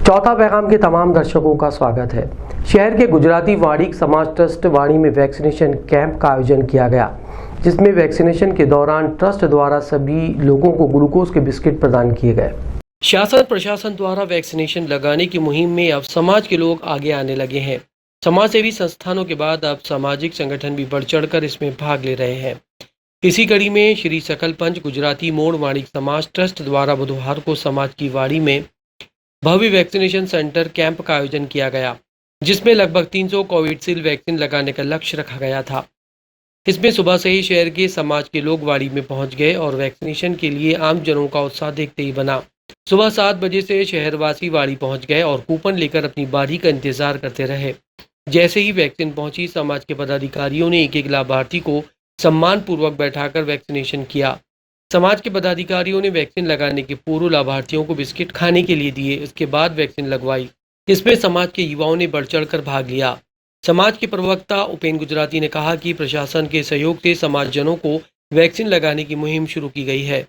चौथा पैगाम के तमाम दर्शकों का स्वागत है। शहर के गुजराती वाड़ी समाज ट्रस्ट वाड़ी में वैक्सीनेशन कैंप का आयोजन किया गया, जिसमें वैक्सीनेशन के दौरान ट्रस्ट द्वारा सभी लोगों को ग्लूकोज के बिस्किट प्रदान किए गए। शासन प्रशासन द्वारा वैक्सीनेशन लगाने की मुहिम में अब समाज के लोग आगे आने लगे हैं। समाज सेवी संस्थानों के बाद अब सामाजिक संगठन भी बढ़ चढ़कर इसमें भाग ले रहे हैं। इसी कड़ी में श्री सकल पंच गुजराती मोड़ वाणिक समाज ट्रस्ट द्वारा बुधवार को समाज की वाड़ी में भव्य वैक्सीनेशन सेंटर कैंप का आयोजन किया गया, जिसमें लगभग 300 कोविशील्ड वैक्सीन लगाने का लक्ष्य रखा गया था। इसमें सुबह से ही शहर के समाज के लोग वाड़ी में पहुंच गए और वैक्सीनेशन के लिए आम जनों का उत्साह देखते ही बना। सुबह 7 बजे से शहरवासी वाड़ी पहुंच गए और कूपन लेकर अपनी बारी का इंतजार करते रहे। जैसे ही वैक्सीन पहुंची, समाज के पदाधिकारियों ने एक एक लाभार्थी को सम्मान पूर्वक बैठाकर वैक्सीनेशन किया। समाज के पदाधिकारियों ने वैक्सीन लगाने के पूर्व लाभार्थियों को बिस्किट खाने के लिए दिए। इसके बाद वैक्सीन लगवाई। इसमें समाज के युवाओं ने बढ़ चढ़कर भाग लिया। समाज के प्रवक्ता उपेंद्र गुजराती ने कहा कि प्रशासन के सहयोग से समाजजनों को वैक्सीन लगाने की मुहिम शुरू की गई है।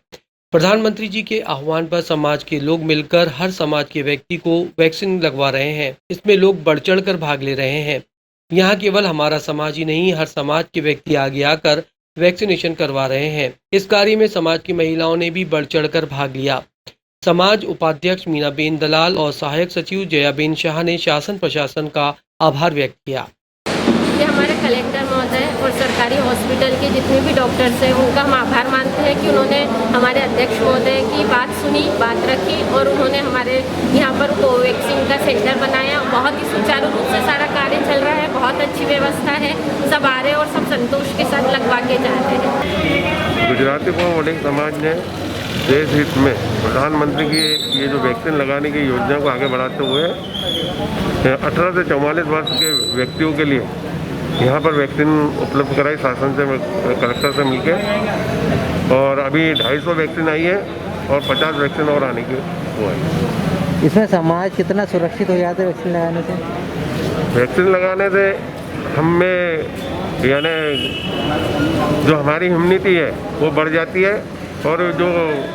प्रधानमंत्री जी के आह्वान पर समाज के लोग मिलकर हर समाज के व्यक्ति को वैक्सीन लगवा रहे हैं। इसमें लोग बढ़ चढ़कर भाग ले रहे हैं। यहाँ केवल हमारा समाज ही नहीं, हर समाज के व्यक्ति आगे आकर वैक्सीनेशन करवा रहे हैं। इस कार्य में समाज की महिलाओं ने भी बढ़ चढ़कर भाग लिया। समाज उपाध्यक्ष मीनाबेन दलाल और सहायक सचिव जयाबेन शाह ने शासन प्रशासन का आभार व्यक्त किया। ये हमारे कलेक्टर महोदय और सरकारी हॉस्पिटल के जितने भी डॉक्टर्स हैं, उनका हम आभार मानते हैं कि उन्होंने हमारे अध्यक्ष महोदय की बात सुनी, बात रखी और उन्होंने हमारे यहाँ पर कोवैक्सीन का सेंटर बनाया। बहुत ही सुचारू रूप से सारा कार्य चल रहा है, बहुत अच्छी व्यवस्था है, सब आ रहे हैं और सब संतोष के साथ लगवा के जा रहे हैं। गुजराती वाणिक समाज ने देश हित में प्रधानमंत्री की ये जो वैक्सीन लगाने की योजना को आगे बढ़ाते हुए 18 से 44 वर्ष के व्यक्तियों के लिए यहाँ पर वैक्सीन उपलब्ध कराई शासन से, कलेक्टर से मिलकर। और अभी 250 वैक्सीन आई है और 50 वैक्सीन और आने की हुआ है। इसमें समाज कितना सुरक्षित हो जाता है वैक्सीन लगाने से? वैक्सीन लगाने से हमें यानी जो हमारी इम्यूनिटी है वो बढ़ जाती है और जो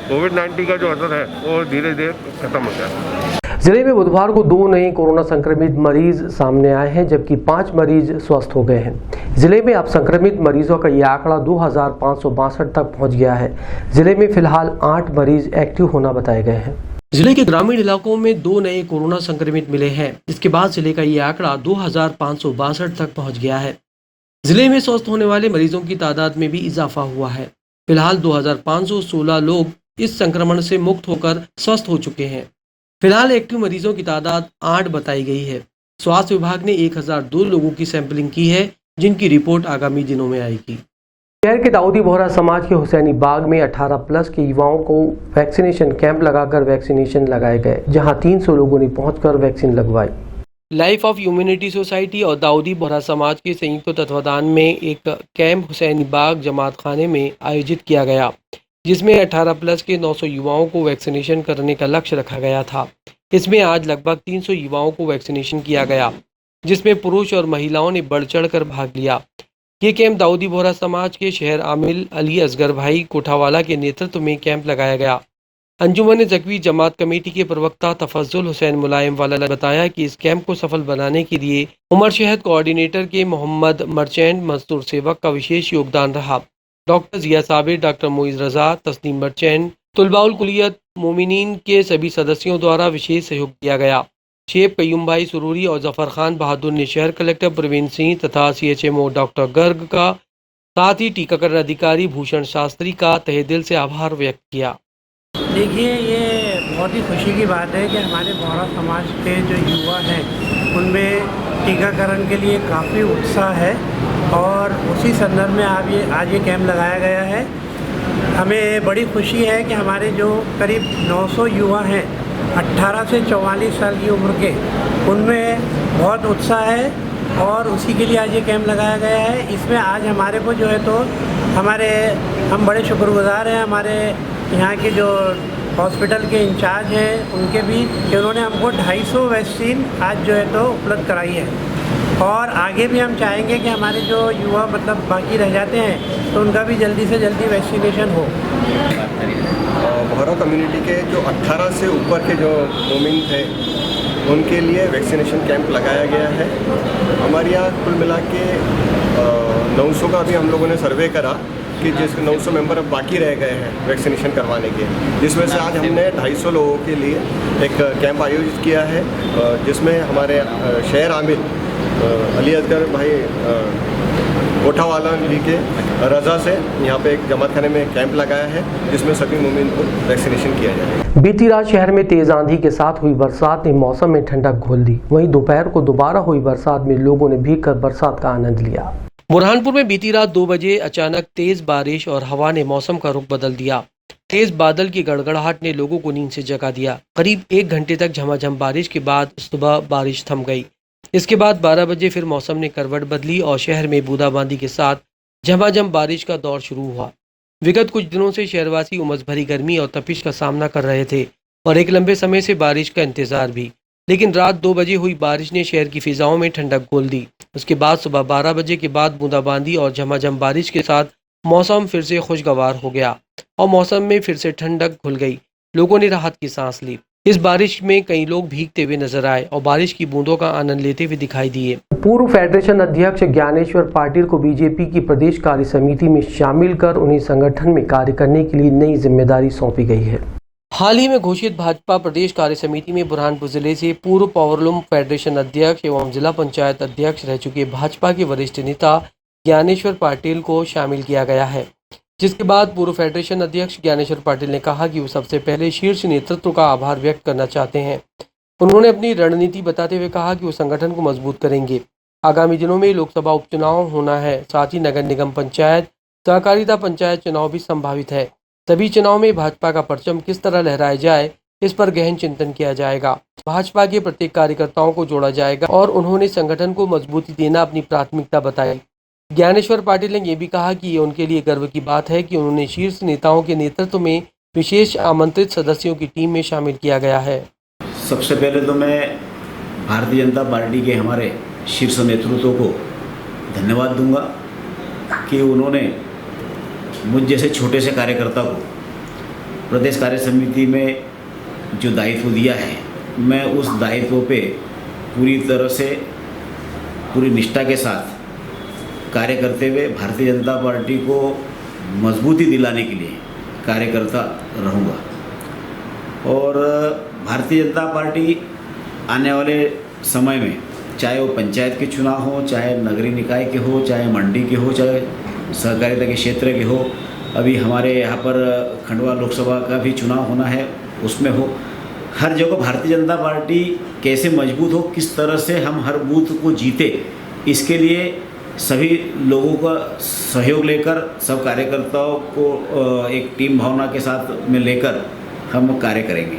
कोविड-19 का जो असर है वो धीरे धीरे खत्म हो जाता है। जिले में बुधवार को 2 नए कोरोना संक्रमित मरीज सामने आए हैं, जबकि 5 मरीज स्वस्थ हो गए हैं। जिले में अब संक्रमित मरीजों का यह आंकड़ा 2562 तक पहुंच गया है। जिले में फिलहाल 8 मरीज एक्टिव होना बताए गए हैं। जिले के ग्रामीण इलाकों में 2 नए कोरोना संक्रमित मिले हैं। इसके बाद जिले का ये आंकड़ा 2562 तक पहुँच गया है। जिले में स्वस्थ होने वाले मरीजों की तादाद में भी इजाफा हुआ है। फिलहाल 2516 लोग इस संक्रमण से मुक्त होकर स्वस्थ हो चुके हैं। फिलहाल एक्टिव मरीजों की तादाद 8 बताई गई है। स्वास्थ्य विभाग ने 1002 लोगों की सैंपलिंग की है, जिनकी रिपोर्ट आगामी दिनों में आएगी। शहर के दाऊदी बोहरा समाज के हुसैनी बाग में 18+ के युवाओं को वैक्सीनेशन कैंप लगाकर वैक्सीनेशन लगाए गए, जहां 300 लोगों ने पहुंचकर वैक्सीन लगवाई। लाइफ ऑफ ह्यूमैनिटी सोसाइटी और दाऊदी बोहरा समाज के संयुक्त तत्वाधान में एक कैंप हुसैनी बाग जमात खाने में आयोजित किया गया, जिसमें 18+ के 900 युवाओं को वैक्सीनेशन करने का लक्ष्य रखा गया था। इसमें आज लगभग 300 युवाओं को वैक्सीनेशन किया गया, जिसमें पुरुष और महिलाओं ने बढ़ चढ़कर भाग लिया। ये कैंप दाऊदी बोहरा समाज के शहर आमिल अली असगर भाई कोठावाला के नेतृत्व में कैंप लगाया गया। अंजुमन जकवी जमात कमेटी के प्रवक्ता तफज्जुल हुसैन मुलायम वाला ने बताया कि इस कैंप को सफल बनाने के लिए उमर शहद कोऑर्डिनेटर के मोहम्मद मर्चेंट मजदूर सेवक का विशेष योगदान रहा। डॉक्टर जिया साबिर, डॉक्टर मोइज रजा, तस्नीम मर्चेंट, तुलबाउल कुलियत मोमिनीन के सभी सदस्यों द्वारा विशेष सहयोग दिया गया। शेख कयूम भाई सुरूरी और जफर खान बहादुर ने शहर कलेक्टर प्रवीण सिंह तथा CHMO डॉक्टर गर्ग का, साथ ही टीकाकरण अधिकारी भूषण शास्त्री का तहे दिल से आभार व्यक्त किया। देखिए, ये बहुत ही खुशी की बात है कि हमारे बोहरा समाज के जो युवा हैं उनमें टीकाकरण के लिए काफ़ी उत्साह है और उसी संदर्भ में आज ये कैंप लगाया गया है। हमें बड़ी खुशी है कि हमारे जो करीब 900 युवा हैं 18 से 44 साल की उम्र के, उनमें बहुत उत्साह है और उसी के लिए आज ये कैंप लगाया गया है। इसमें आज हमारे को जो है तो हम बड़े शुक्रगुजार हैं हमारे यहाँ के जो हॉस्पिटल के इंचार्ज हैं उनके भी, कि उन्होंने हमको 250 वैक्सीन आज जो है तो उपलब्ध कराई है। और आगे भी हम चाहेंगे कि हमारे जो युवा मतलब बाकी रह जाते हैं तो उनका भी जल्दी से जल्दी वैक्सीनेशन हो। बोहरा कम्युनिटी के जो 18 से ऊपर के जो मोमिन थे उनके लिए वैक्सीनेशन कैंप लगाया गया है। हमारे यहाँ कुल मिला के 900 का अभी हम लोगों ने सर्वे करा कि जिस 900 मेंबर अब बाकी रह गए हैं वैक्सीनेशन करवाने के, जिसमें से आज हमने 250 लोगों के लिए एक कैंप आयोजित किया है, जिसमें हमारे शहर आमिर अली असगर भाई कोठावाला जी के रजा से यहाँ पे एक जमात खाने में कैंप लगाया है, जिसमें सभी मोमिन को वैक्सीनेशन किया जाएगा। बीती रात शहर में तेज आंधी के साथ हुई बरसात ने मौसम में ठंडक घोल दी। वहीं दोपहर को दोबारा हुई बरसात में लोगों ने भीगकर बरसात का आनंद लिया। बुरहानपुर में बीती रात 2 बजे अचानक तेज बारिश और हवा ने मौसम का रुख बदल दिया। तेज बादल की गड़गड़ाहट ने लोगों को नींद से जगा दिया। करीब 1 घंटे तक झमाझम बारिश के बाद सुबह बारिश थम गई। इसके बाद 12 बजे फिर मौसम ने करवट बदली और शहर में बूंदाबांदी के साथ झमाझम बारिश का दौर शुरू हुआ। विगत कुछ दिनों से शहरवासी उमस भरी गर्मी और तपिश का सामना कर रहे थे और एक लंबे समय से बारिश का इंतजार भी, लेकिन रात 2 बजे हुई बारिश ने शहर की फिजाओं में ठंडक घोल दी। उसके बाद सुबह 12 बजे के बाद बूंदाबांदी और झमाझम बारिश के साथ मौसम फिर से खुशगवार हो गया और मौसम में फिर से ठंडक घुल गई। लोगों ने राहत की सांस ली। इस बारिश में कई लोग भीगते हुए नजर आए और बारिश की बूंदों का आनंद लेते हुए दिखाई दिए। पूर्व फेडरेशन अध्यक्ष ज्ञानेश्वर पाटिल को बीजेपी की प्रदेश कार्य समिति में शामिल कर उन्हें संगठन में कार्य करने के लिए नई जिम्मेदारी सौंपी गई है। हाल ही में घोषित भाजपा प्रदेश कार्य समिति में बुरहानपुर जिले से पूर्व पावरलूम फेडरेशन अध्यक्ष एवं जिला पंचायत अध्यक्ष रह चुके भाजपा के वरिष्ठ नेता ज्ञानेश्वर पाटिल को शामिल किया गया है, जिसके बाद पूर्व फेडरेशन अध्यक्ष ज्ञानेश्वर पाटिल ने कहा कि वो सबसे पहले शीर्ष नेतृत्व का आभार व्यक्त करना चाहते हैं। उन्होंने अपनी रणनीति बताते हुए कहा कि वो संगठन को मजबूत करेंगे। आगामी दिनों में लोकसभा उपचुनाव होना है, साथ ही नगर निगम पंचायत, सहकारिता पंचायत चुनाव भी संभावित है। सभी चुनाव में भाजपा का परचम किस तरह लहराया जाए, इस पर गहन चिंतन किया जाएगा। भाजपा के प्रत्येक कार्यकर्ताओं को जोड़ा जाएगा और उन्होंने संगठन को मजबूती देना अपनी प्राथमिकता बताई। ज्ञानेश्वर पाटिल ने यह भी कहा कि ये उनके लिए गर्व की बात है कि उन्होंने शीर्ष नेताओं के नेतृत्व में विशेष आमंत्रित सदस्यों की टीम में शामिल किया गया है। सबसे पहले तो मैं भारतीय जनता पार्टी के हमारे शीर्ष नेतृत्व को धन्यवाद दूंगा कि उन्होंने मुझ जैसे छोटे से कार्यकर्ता को प्रदेश कार्य समिति में जो दायित्व दिया है, मैं उस दायित्व पे पूरी तरह से पूरी निष्ठा के साथ कार्य करते हुए भारतीय जनता पार्टी को मजबूती दिलाने के लिए कार्यकर्ता रहूँगा। और भारतीय जनता पार्टी आने वाले समय में, चाहे वो पंचायत के चुनाव हो, चाहे नगरीय निकाय के हो, चाहे मंडी के हो, चाहे सहकारिता के क्षेत्र के हो, अभी हमारे यहाँ पर खंडवा लोकसभा का भी चुनाव होना है, उसमें हो, हर जगह भारतीय जनता पार्टी कैसे मजबूत हो, किस तरह से हम हर बूथ को जीते, इसके लिए सभी लोगों का सहयोग लेकर, सब कार्यकर्ताओं को एक टीम भावना के साथ में लेकर हम कार्य करेंगे।